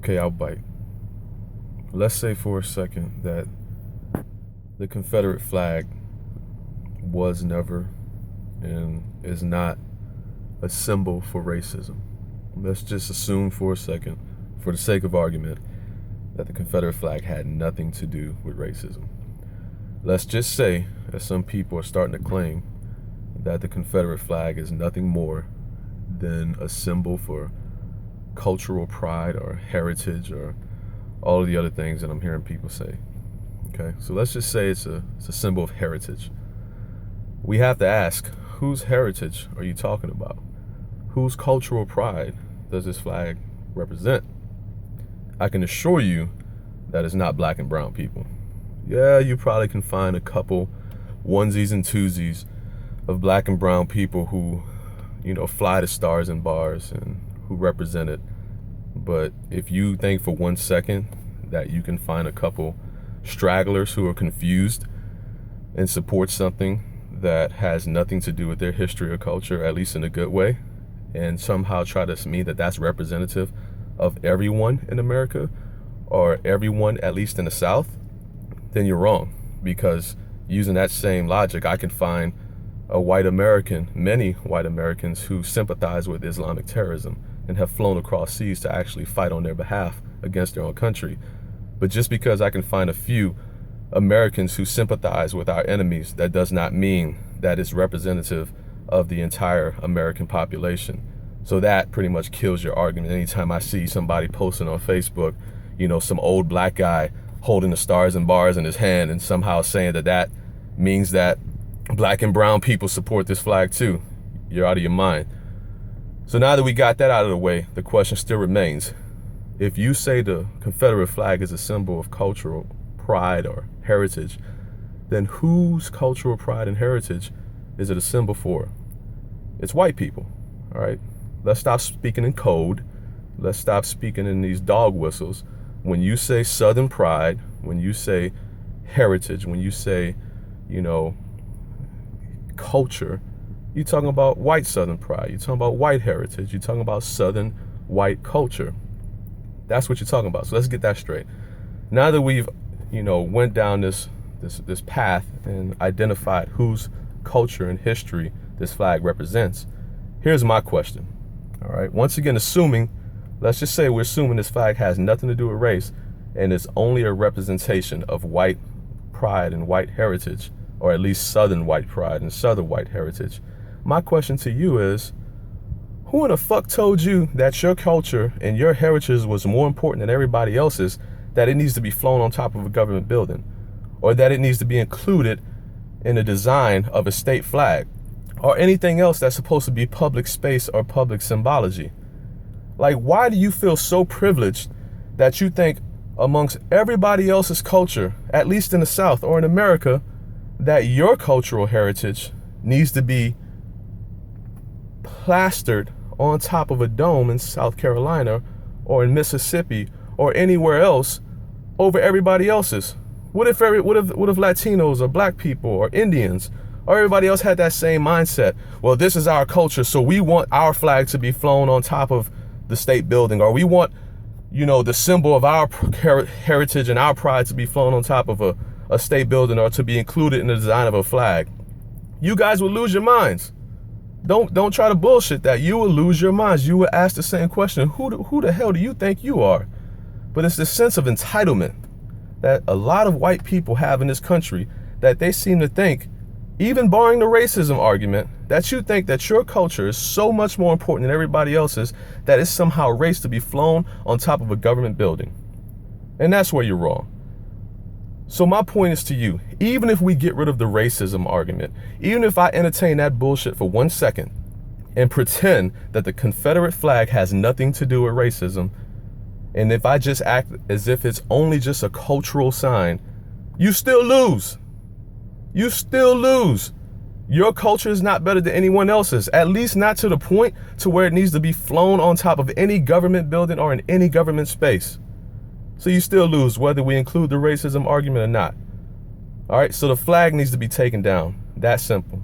Okay, I'll bite. Let's say for a second that the Confederate flag was never and is not a symbol for racism. Let's just assume for a second, for the sake of argument, that the Confederate flag had nothing to do with racism. Let's just say that some people are starting to claim that the Confederate flag is nothing more than a symbol for cultural pride or heritage or all of the other things that I'm hearing people say. Okay, so let's just say it's a symbol of heritage. We have to ask, whose heritage are you talking about? Whose cultural pride does this flag represent? I can assure you that it's not black and brown people. Yeah, you probably can find a couple onesies and twosies of black and brown people who, fly to stars and bars and who represent it. But if you think for 1 second that you can find a couple stragglers who are confused and support something that has nothing to do with their history or culture, at least in a good way, and somehow try to mean that that's representative of everyone in America or everyone at least in the South, then you're wrong. Because using that same logic, I can find many white Americans who sympathize with Islamic terrorism and have flown across seas to actually fight on their behalf against their own country. But just because I can find a few Americans who sympathize with our enemies, that does not mean that it's representative of the entire American population. So that pretty much kills your argument. Anytime I see somebody posting on Facebook, some old black guy holding the stars and bars in his hand and somehow saying that means that black and brown people support this flag too, you're out of your mind. So now that we got that out of the way, the question still remains. If you say the Confederate flag is a symbol of cultural pride or heritage, then whose cultural pride and heritage is it a symbol for? It's white people, all right? Let's stop speaking in code. Let's stop speaking in these dog whistles. When you say Southern pride, when you say heritage, when you say, culture, you're talking about white Southern pride. You're talking about white heritage. You're talking about Southern white culture. That's what you're talking about. So let's get that straight. Now that we've, went down this path and identified whose culture and history this flag represents, here's my question. All right. Once again, let's just say we're assuming this flag has nothing to do with race and it's only a representation of white pride and white heritage, or at least Southern white pride and Southern white heritage. My question to you is, who in the fuck told you that your culture and your heritage was more important than everybody else's, that it needs to be flown on top of a government building, or that it needs to be included in the design of a state flag, or anything else that's supposed to be public space or public symbology? Like, why do you feel so privileged that you think amongst everybody else's culture, at least in the South or in America, that your cultural heritage needs to be plastered on top of a dome in South Carolina or in Mississippi or anywhere else over everybody else's? What if Latinos or black people or Indians or everybody else had that same mindset? Well, this is our culture, so we want our flag to be flown on top of the state building, or we want, the symbol of our heritage and our pride to be flown on top of a state building or to be included in the design of a flag. You guys will lose your minds. Don't try to bullshit that. You will lose your minds. You will ask the same question. Who the hell do you think you are? But it's this sense of entitlement that a lot of white people have in this country, that they seem to think, even barring the racism argument, that you think that your culture is so much more important than everybody else's that it's somehow race to be flown on top of a government building. And that's where you're wrong. So my point is to you, even if we get rid of the racism argument, even if I entertain that bullshit for 1 second and pretend that the Confederate flag has nothing to do with racism, and if I just act as if it's only just a cultural sign, you still lose. You still lose. Your culture is not better than anyone else's, at least not to the point to where it needs to be flown on top of any government building or in any government space. So you still lose whether we include the racism argument or not. All right, so the flag needs to be taken down. That simple.